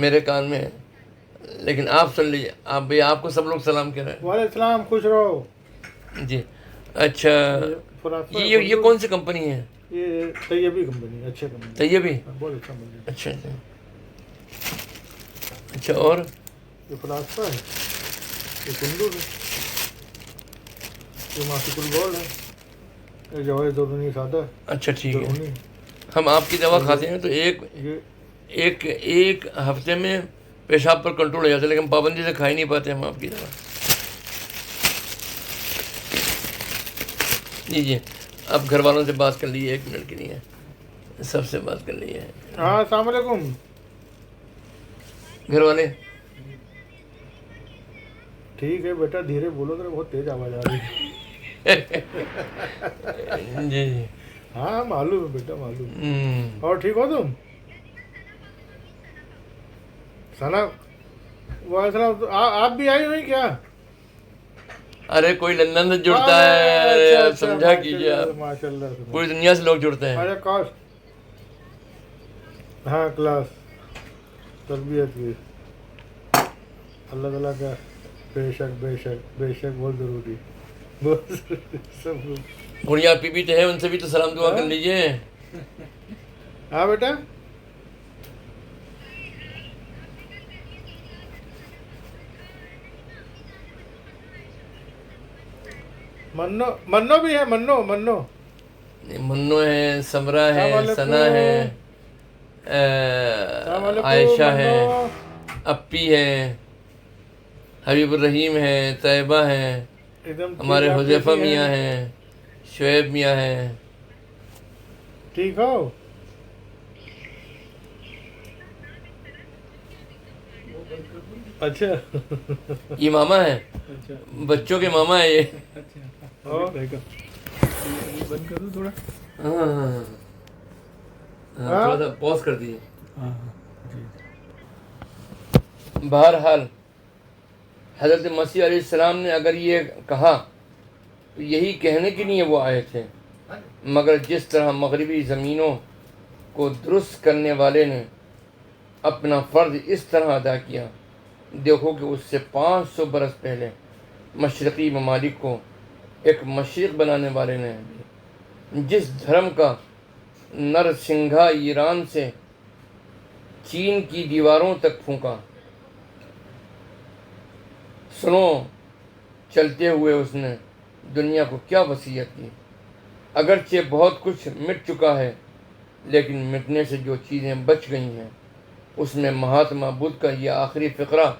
میرے کان میں, لیکن آپ سن لیجیے. آپ بھائی آپ کو سب لوگ سلام کہہ رہے ہیں. وعلیکم السلام, خوش رہو. جی اچھا, یہ کون سی کمپنی ہے؟ یہ طیبی کمپنی, اچھا کمپنی. طیبی, بہت اچھا منجن. اچھا اچھا اچھا. اور یہ فلاسفہ ہے, یہ کندور ہے, یہ ماسک الگول ہے, یہ جواہر ضروری سادہ ہے. اچھا ٹھیک ہے. ضروری. ہم آپ کی دوا کھاتے ہیں تو ایک ہفتے میں پیشاب پر کنٹرول ہو جاتا ہے, لیکن پابندی سے کھا ہی نہیں پاتے ہم آپ کی دوا. جی اب گھر والوں سے بات کر لیجیے 1 منٹ کے لیے, سب سے بات کر لیجیے. ہاں السلام علیکم. گھر والے ٹھیک ہے بیٹا, دھیرے بولو ذرا, بہت تیز آواز آ رہی ہے. جی ہاں معلوم ہے بیٹا, معلوم. اور ٹھیک ہو تم؟ ثنا وعلیکم السلام. آپ بھی آئی ہوئی کیا؟ ارے کوئی لندن سے جڑتا ہے, سمجھا کیجیے آپ. ماشاء اللہ, پوری دنیا سے لوگ جڑتے ہیں. ارے کلاس, ہاں کلاس تربیت کی. اللہ تعالیٰ کا بے شک بے شک بے شک بہت ضروری, بہت ضروری. سب گڑیا پی بھی تو ہے, ان سے بھی تو سلام دعا کر لیجیے. ہاں بیٹا. منو بھی ہے, منو ہے, سمرا ہے, ثنا ہے, عائشہ ہے, اپی ہے, حبیب الرحیم ہے, طیبہ ہے, ہمارے حذیفہ میاں ہیں, شعیب میاں ہیں. ٹھیک ہو؟ اچھا یہ ماما ہے, بچوں کے ماما ہے یہ. بند کر دوں تھوڑا. ہاں تھوڑا سا پوز کر دیجیے. بہرحال حضرت مسیح علیہ السلام نے اگر یہ کہا تو یہی کہنے کے لیے وہ آئے تھے, مگر جس طرح مغربی زمینوں کو درست کرنے والے نے اپنا فرض اس طرح ادا کیا, دیکھو کہ اس سے 500 برس پہلے مشرقی ممالک کو ایک مشرق بنانے والے نے جس دھرم کا نرسنگھا ایران سے چین کی دیواروں تک پھونکا, سنو چلتے ہوئے اس نے دنیا کو کیا وصیت کی. اگرچہ بہت کچھ مٹ چکا ہے, لیکن مٹنے سے جو چیزیں بچ گئی ہیں اس میں مہاتما بدھ کا یہ آخری فقرہ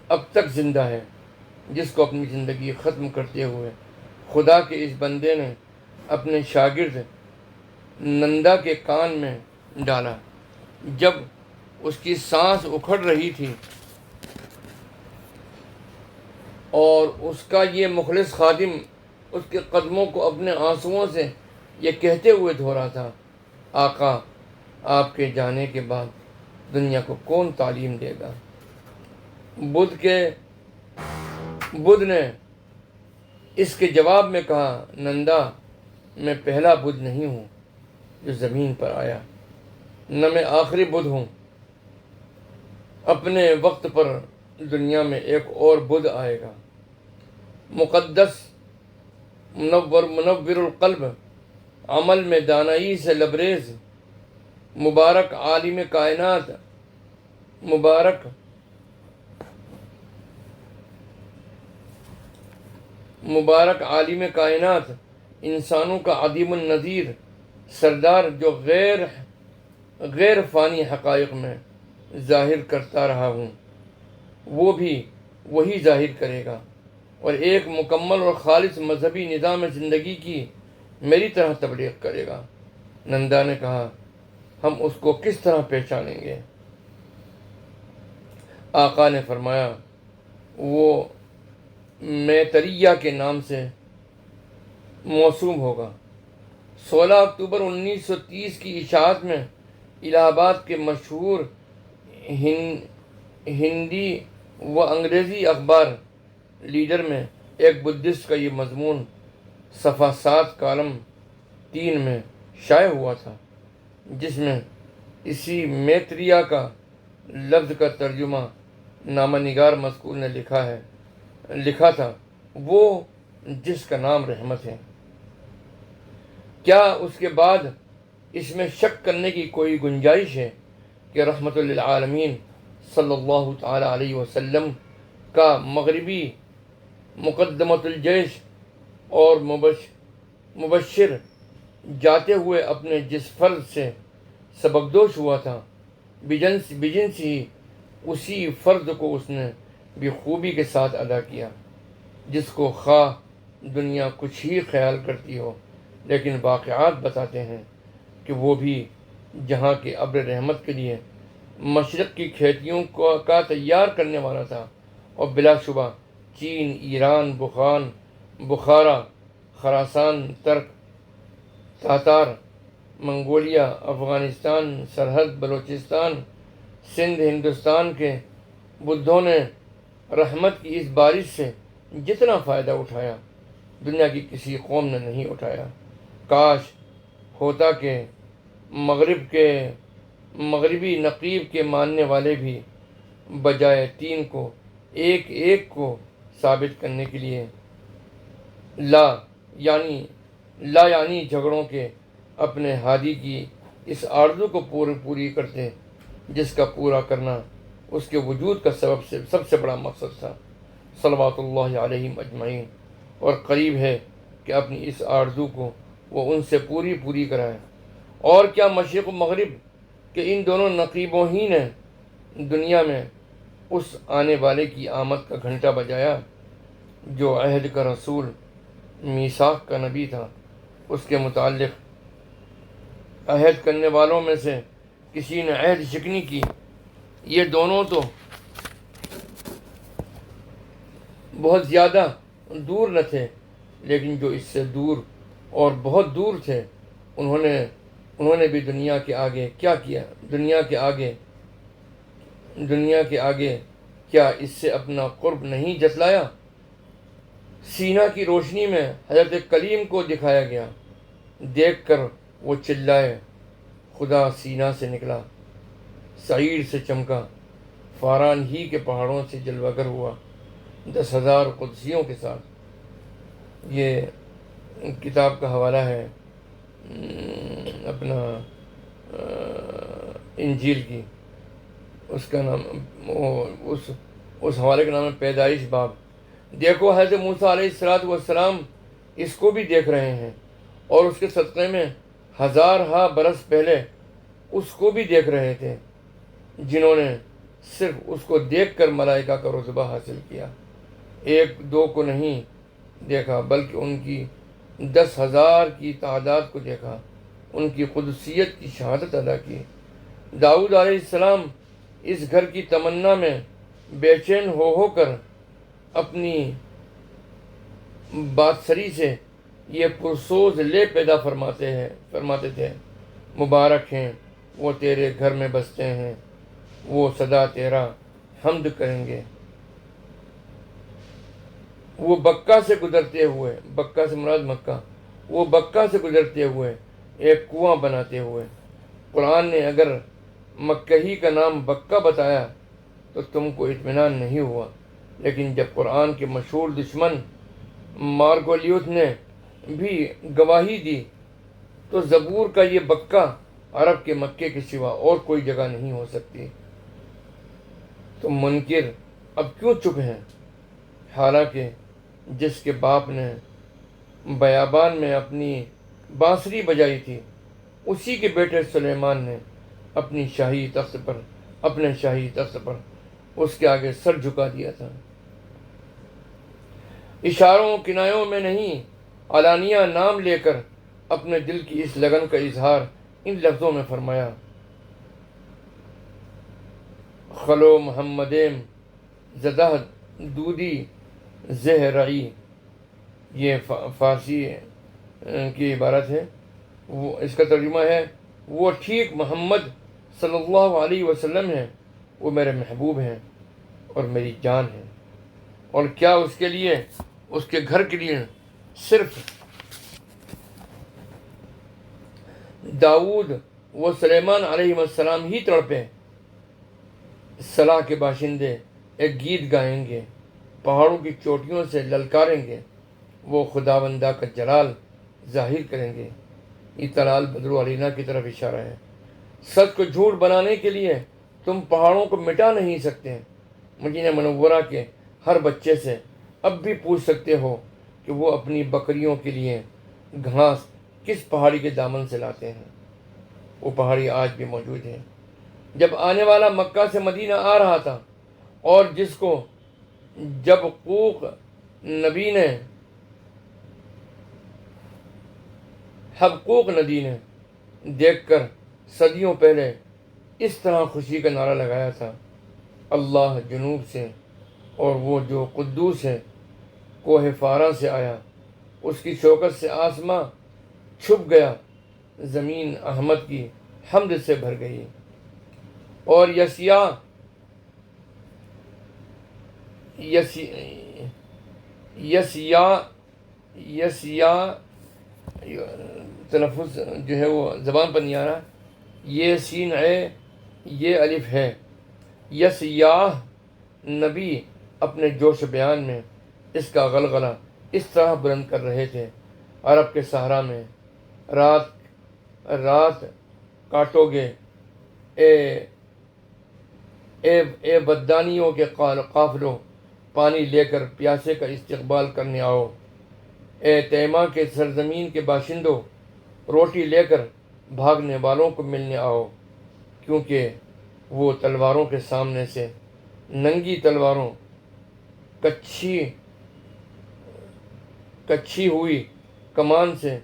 اب تک زندہ ہے, جس کو اپنی زندگی ختم کرتے ہوئے خدا کے اس بندے نے اپنے شاگرد نندا کے کان میں ڈالا جب اس کی سانس اکھڑ رہی تھی, اور اس کا یہ مخلص خادم اس کے قدموں کو اپنے آنسوؤں سے یہ کہتے ہوئے دھو رہا تھا, آقا آپ کے جانے کے بعد دنیا کو کون تعلیم دے گا. بدھ نے اس کے جواب میں کہا، نندا، میں پہلا بدھ نہیں ہوں جو زمین پر آیا، نہ میں آخری بدھ ہوں۔ اپنے وقت پر دنیا میں ایک اور بدھ آئے گا، مقدس، منور القلب، عمل میں دانائی سے لبریز، مبارک عالم کائنات، مبارک عالم کائنات، انسانوں کا عدیم النظیر سردار، جو غیر فانی حقائق میں ظاہر کرتا رہا ہوں، وہ بھی وہی ظاہر کرے گا، اور ایک مکمل اور خالص مذہبی نظام زندگی کی میری طرح تبلیغ کرے گا۔ نندا نے کہا، ہم اس کو کس طرح پہچانیں گے؟ آقا نے فرمایا، وہ میتریہ کے نام سے موسوم ہوگا۔ 16 اکتوبر 1930 کی اشاعت میں الہ آباد کے مشہور ہندی و انگریزی اخبار لیڈر میں ایک بدھسٹ کا یہ مضمون صفحہ 7 کالم 3 میں شائع ہوا تھا، جس میں اسی میتریہ کا لفظ کا ترجمہ نامہ نگار مذکور نے لکھا تھا، وہ جس کا نام رحمت ہے۔ کیا اس کے بعد اس میں شک کرنے کی کوئی گنجائش ہے کہ رحمت للعالمین صلی اللہ تعالی علیہ وسلم کا مغربی مقدمۃ الجیش اور مبشر جاتے ہوئے اپنے جس فرض سے سبکدوش ہوا تھا، بجنس ہی اسی فرض کو اس نے بھی خوبی کے ساتھ ادا کیا، جس کو خواہ دنیا کچھ ہی خیال کرتی ہو، لیکن واقعات بتاتے ہیں کہ وہ بھی جہاں کے ابر رحمت کے لیے مشرق کی کھیتیوں کا تیار کرنے والا تھا، اور بلا شبہ چین، ایران، بخارا، خراسان، ترک، تاتار، منگولیا، افغانستان، سرحد، بلوچستان، سندھ، ہندوستان کے بدھوں نے رحمت کی اس بارش سے جتنا فائدہ اٹھایا، دنیا کی کسی قوم نے نہیں اٹھایا۔ کاش ہوتا کہ مغربی نقیب کے ماننے والے بھی بجائے 3 کو ایک کو ثابت کرنے کے لیے لا یعنی جھگڑوں کے اپنے ہادی کی اس آرزو کو پوری کرتے، جس کا پورا کرنا اس کے وجود کا سب سے بڑا مقصد تھا، صلوات اللہ علیہم اجمعین، اور قریب ہے کہ اپنی اس آرزو کو وہ ان سے پوری کرائے۔ اور کیا مشرق و مغرب کے ان دونوں نقیبوں ہی نے دنیا میں اس آنے والے کی آمد کا گھنٹہ بجایا جو عہد کا رسول، میثاق کا نبی تھا۔ اس کے متعلق عہد کرنے والوں میں سے کسی نے عہد شکنی کی۔ یہ دونوں تو بہت زیادہ دور نہ تھے، لیکن جو اس سے دور اور بہت دور تھے، انہوں نے بھی دنیا کے آگے کیا کیا؟ دنیا کے آگے کیا اس سے اپنا قرب نہیں جتلایا؟ سینہ کی روشنی میں حضرت کلیم کو دکھایا گیا، دیکھ کر وہ چلائے، خدا سینہ سے نکلا، سعیر سے چمکا، فاران ہی کے پہاڑوں سے جلوہ گر ہوا 10,000 قدسیوں کے ساتھ۔ یہ کتاب کا حوالہ ہے اپنا انجیل کی، اس کا نام اس حوالے کا نام ہے پیدائش باب۔ دیکھو حضرت موسیٰ علیہ السلام اس کو بھی دیکھ رہے ہیں، اور اس کے صدقے میں 1000 برس پہلے اس کو بھی دیکھ رہے تھے، جنہوں نے صرف اس کو دیکھ کر ملائکہ کا رتبہ حاصل کیا، 1-2 کو نہیں دیکھا، بلکہ ان کی 10,000 کی تعداد کو دیکھا، ان کی قدسیت کی شہادت ادا کی۔ داؤد علیہ السلام اس گھر کی تمنا میں بے چین ہو کر اپنی بادسری سے یہ پرسوز لے پیدا فرماتے تھے، مبارک ہیں وہ تیرے گھر میں بستے ہیں، وہ سدا تیرا حمد کریں گے۔ وہ بکہ سے گزرتے ہوئے، بکہ سے مراد مکہ، وہ بکہ سے گزرتے ہوئے ایک کنواں بناتے ہوئے۔ قرآن نے اگر مکہ ہی کا نام بکہ بتایا تو تم کو اطمینان نہیں ہوا، لیکن جب قرآن کے مشہور دشمن مارگولیوس نے بھی گواہی دی تو زبور کا یہ بکہ عرب کے مکے کے سوا اور کوئی جگہ نہیں ہو سکتی۔ تو منکر اب کیوں چپ ہیں؟ حالانکہ جس کے باپ نے بیابان میں اپنی بانسری بجائی تھی، اسی کے بیٹے سلیمان نے اپنے شاہی تخت پر اس کے آگے سر جھکا دیا تھا۔ اشاروں کنایوں میں نہیں، علانیہ نام لے کر اپنے دل کی اس لگن کا اظہار ان لفظوں میں فرمایا: خلو محمدیم زدہ دودی زہرعی۔ یہ فارسی کی عبارت ہے، وہ اس کا ترجمہ ہے: وہ ٹھیک محمد صلی اللہ علیہ وسلم ہیں، وہ میرے محبوب ہیں اور میری جان ہیں، اور کیا اس کے لیے، اس کے گھر کے لیے صرف داؤد و سلیمان علیہ السلام ہی تڑپے؟ صلاح کے باشندے ایک گیت گائیں گے، پہاڑوں کی چوٹیوں سے للکاریں گے، وہ خداوندہ کا جلال ظاہر کریں گے۔ یہ طلال بدر علینا کی طرف اشارہ ہے۔ سچ کو جھوٹ بنانے کے لیے تم پہاڑوں کو مٹا نہیں سکتے۔ مدینہ منورہ کے ہر بچے سے اب بھی پوچھ سکتے ہو کہ وہ اپنی بکریوں کے لیے گھاس کس پہاڑی کے دامن سے لاتے ہیں۔ وہ پہاڑی آج بھی موجود ہے۔ جب آنے والا مکہ سے مدینہ آ رہا تھا اور جس کو جب قوق حبقوق ندی نے دیکھ کر صدیوں پہلے اس طرح خوشی کا نعرہ لگایا تھا: اللہ جنوب سے اور وہ جو قدوس ہے کوہ فاراں سے آیا، اس کی شوکت سے آسماں چھپ گیا، زمین احمد کی حمد سے بھر گئی، اور یسیا تلفظ جو ہے وہ زبان پر نہیں آ رہا، یہ سین ہے، یہ الف ہے۔ یسیاہ نبی اپنے جوش بیان میں اس کا غلغلہ اس طرح بلند کر رہے تھے: عرب کے صحرا میں رات کاٹو گے، اے بدانیوں کے قافلوں، پانی لے کر پیاسے کا استقبال کرنے آؤ، اے تیمہ کے سرزمین کے باشندوں، روٹی لے کر بھاگنے والوں کو ملنے آؤ، کیونکہ وہ تلواروں کے سامنے سے، ننگی تلواروں، کچھی ہوئی کمان سے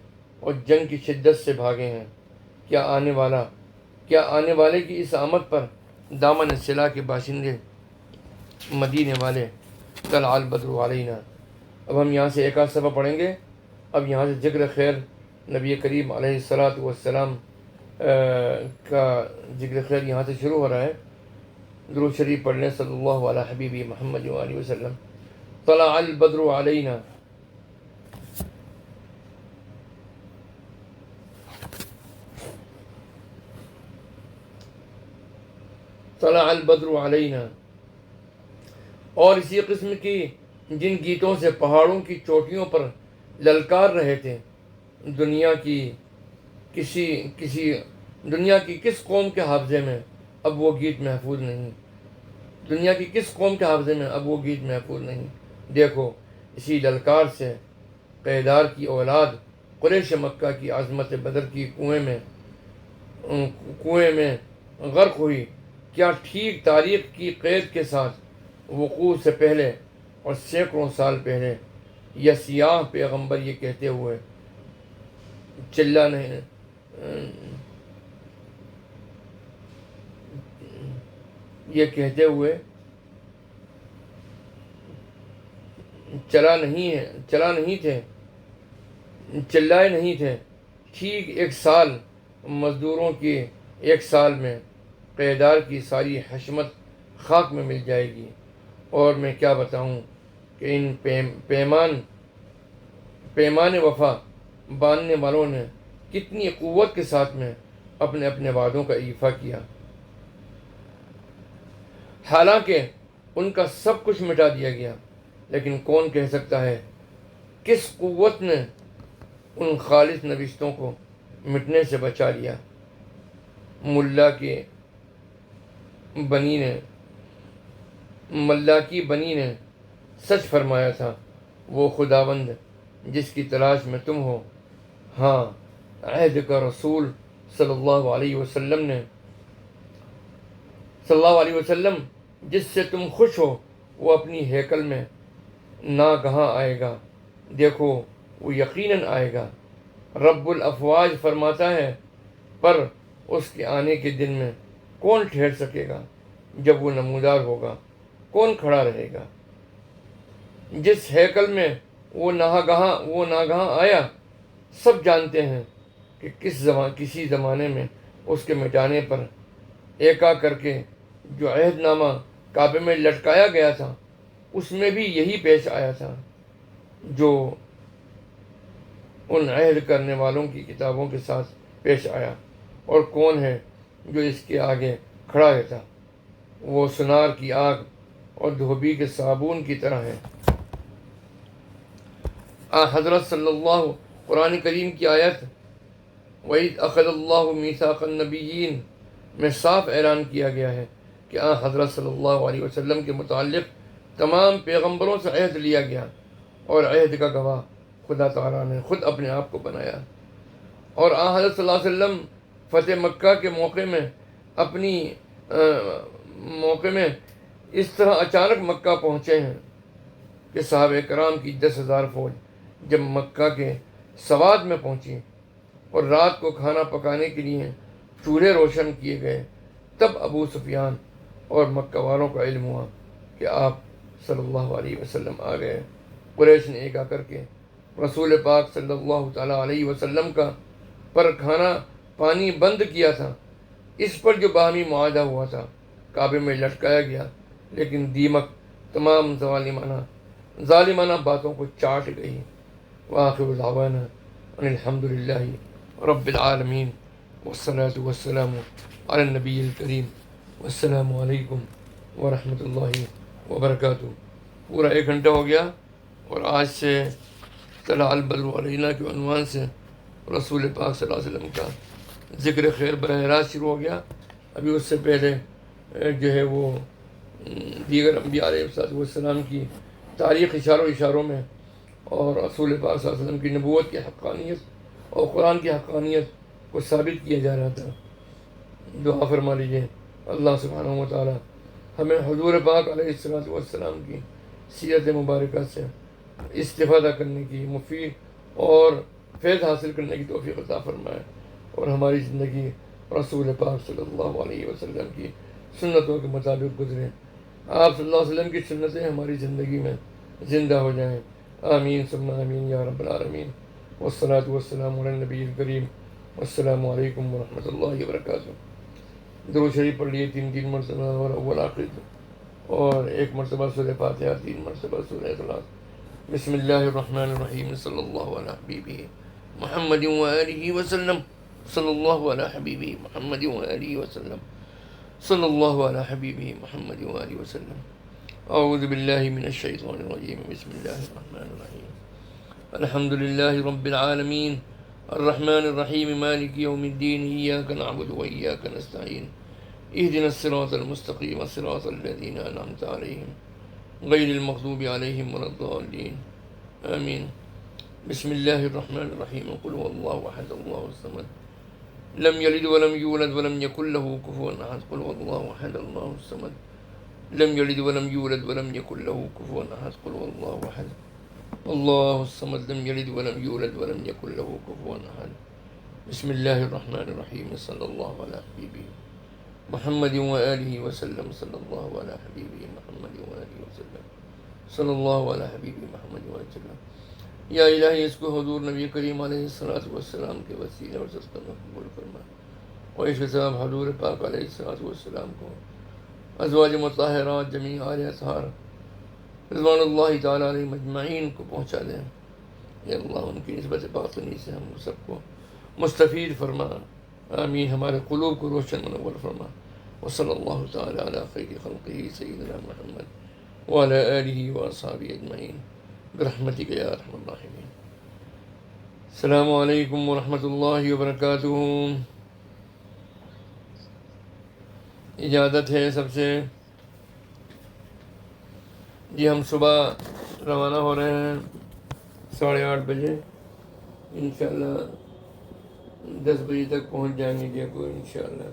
اور جنگ کی شدت سے بھاگے ہیں۔ کیا آنے والے کی اس آمد پر دامن صلہ کے باشندے مدینے والے طلع البدر علینا۔ اب ہم یہاں سے ایک آدھ صفحہ پڑھیں گے۔ اب یہاں سے ذکر خیر نبی کریم علیہ الصلاۃ والسلام کا ذکر خیر یہاں سے شروع ہو رہا ہے۔ درود شریف پڑھ لیں صلی اللہ علیہ حبیبی محمد وآلہ وسلم۔ طلع البدر علینا، طلع البدر علینا۔ اور اسی قسم کی جن گیتوں سے پہاڑوں کی چوٹیوں پر للکار رہے تھے، دنیا کی کس قوم کے حافظے میں اب وہ گیت محفوظ نہیں؟ دنیا کی کس قوم کے حافظے میں اب وہ گیت محفوظ نہیں؟ دیکھو، اسی للکار سے قیدار کی اولاد قریش مکہ کی عظمت بدر کی کنویں میں غرق ہوئی۔ کیا ٹھیک تاریخ کی قید کے ساتھ وقوع سے پہلے اور سینکڑوں سال پہلے یہ سیاہ پیغمبر یہ کہتے ہوئے چلائے نہیں تھے۔ ٹھیک ایک سال مزدوروں کی ایک سال میں قیدار کی ساری حشمت خاک میں مل جائے گی۔ اور میں کیا بتاؤں کہ ان پیمان وفا باندھنے والوں نے کتنی قوت کے ساتھ میں اپنے اپنے وعدوں کا ایفا کیا، حالانکہ ان کا سب کچھ مٹا دیا گیا، لیکن کون کہہ سکتا ہے کس قوت نے ان خالص نوشتوں کو مٹنے سے بچا لیا۔ ملا کی بنی نے سچ فرمایا تھا، وہ خداوند جس کی تلاش میں تم ہو، ہاں عہد کا رسول صلی اللہ علیہ وسلم جس سے تم خوش ہو، وہ اپنی ہیکل میں ناگہاں آئے گا، دیکھو وہ یقیناً آئے گا۔ رب الافواج فرماتا ہے، پر اس کے آنے کے دن میں کون ٹھہر سکے گا؟ جب وہ نمودار ہوگا کون کھڑا رہے گا؟ جس ہیکل میں وہ ناگہاں آیا، سب جانتے ہیں کہ کسی زمانے میں اس کے مٹانے پر ایکا کر کے جو عہد نامہ کعبے میں لٹکایا گیا تھا، اس میں بھی یہی پیش آیا تھا جو ان عہد کرنے والوں کی کتابوں کے ساتھ پیش آیا۔ اور کون ہے جو اس کے آگے کھڑا رہتا؟ وہ سنار کی آگ اور دھوبی کے صابون کی طرح ہے۔ حضرت صلی اللہ قرآن کریم کی آیت وَإِذْ أَخَذَ اللَّهُ مِيثَاقَ النَّبِيِّينَ میں صاف اعلان کیا گیا ہے کہ حضرت صلی اللہ علیہ وسلم کے متعلق تمام پیغمبروں سے عہد لیا گیا، اور عہد کا گواہ خدا تعالیٰ نے خود اپنے آپ کو بنایا۔ اور حضرت صلی اللہ علیہ وسلم فتح مکہ کے موقع میں اس طرح اچانک مکہ پہنچے ہیں کہ صحابہ کرام کی 10,000 فوج جب مکہ کے سواد میں پہنچی اور رات کو کھانا پکانے کے لیے چولہے روشن کیے گئے، تب ابو سفیان اور مکہ والوں کا علم ہوا کہ آپ صلی اللہ علیہ وسلم آ گئے۔ قریش نے ایک آ کر کے رسول پاک صلی اللہ تعالیٰ علیہ وسلم کا پر کھانا پانی بند کیا تھا۔ اس پر جو باہمی معاہدہ ہوا تھا کعبے میں لٹکایا گیا، لیکن دیمک تمام ظالمانہ باتوں کو چاٹ گئی۔ وآخر دعوانا ان الحمد للہ رب العالمین والصلاة والسلام علی النبی الکریم والسلام علیکم ورحمۃ اللہ وبرکاتہ۔ پورا 1 گھنٹہ ہو گیا، اور آج سے طلع البدر علینا کے عنوان سے رسول پاک صلی اللہ علیہ وسلم کا ذکر خیر براہ راست شروع ہو گیا۔ ابھی اس سے پہلے جو ہے وہ دیگر انبیاء علیہ السلام کی تاریخ اشاروں میں اور رسول پاک صلی اللہ علیہ وسلم کی نبوت کی حقانیت اور قرآن کی حقانیت کو ثابت کیا جا رہا تھا۔ دعا فرما لیجیے اللہ سبحانہ و تعالی ہمیں حضور پاک علیہ السلام کی سیرت مبارکہ سے استفادہ کرنے کی، مفید اور فیض حاصل کرنے کی توفیق عطا فرمائے، اور ہماری زندگی رسول پاک صلی اللہ علیہ وسلم کی سنتوں کے مطابق گزرے۔ آپ صلی اللہ علیہ وسلم کی سنتیں ہماری زندگی میں زندہ ہو جائیں۔ آمین ثم آمین یا رب العالمین، والصلاة والسلام علی النبی الکریم، والسلام علیکم ورحمۃ اللہ وبرکاتہ۔ درود شریف پڑھ لیے 3 مرتبہ، اور اول آخر اور 1 مرتبہ سورہ فاتحہ، 3 مرتبہ سورہ اخلاص۔ بسم اللہ الرحمن الرحیم، صلی اللہ علی حبیبہ محمد وآلہ وسلم، صلی اللہ علی حبیبہ محمد وآلہ وسلم، صلی اللہ علی حبیبہ محمد وآلہ وسلم۔ اعوذ باللہ من الشیطان الرجیم، بسم اللہ الرحمن الرحیم، الحمد للہ رب العالمین، الرحمن الرحیم، مالک یوم الدین، ایاک نعبد و ایاک نستعین، اہدنا الصراط المستقیم، صراط الذین انعمت علیہم غیر المغضوب علیہم ولا الضالین، آمین۔ بسم اللہ الرحمن الرحیم، قل هو اللہ احد اللہ الصمد لم یلد ولم یولد ولم یکن له کفوا احد، قل هو اللہ احد اللہ الصمد لم یلد ولم یولد ولم یکن له کفوا احد، قل هو اللہ احد اللہ الصمد لم یلد ولم یولد ولم یکن له کفوا احد۔ بسم اللہ الرحمن الرحیم، صلی اللہ علی حبیبہ محمد وآلہ وسلم، صلی اللہ علی حبیبہ محمد وآلہ وسلم، صلی اللہ علی حبیبہ محمد وآلہ وسلم۔ یا الہی اس کو حضور نبی کریم علیہ السلام کے وسیلہ اور صدقہ میں قبول فرما، اور اس کے سبب حضور پاک علیہ السلام کو ازواج مطہرات جمیع آل اطہار رضوان اللہ تعالیٰ علیہ مجمعین کو پہنچا دیں. یا اللہ ان کی نسبت باطنی سے ہم سب کو مستفید فرما. آمین. ہمارے قلوب کو روشن منور فرما. وصلی اللہ تعالیٰ علی خیر خلقہ سیدنا محمد وعلی آلہ واصحابہ اجمعین برحمتک یا ارحم الراحمین. السلام علیکم ورحمۃ اللہ وبرکاتہ. اجازت ہے سب سے. جی ہم صبح روانہ ہو رہے ہیں 8:30 بجے. انشاءاللہ 10 بجے تک پہنچ جائیں گے جے پور انشاءاللہ.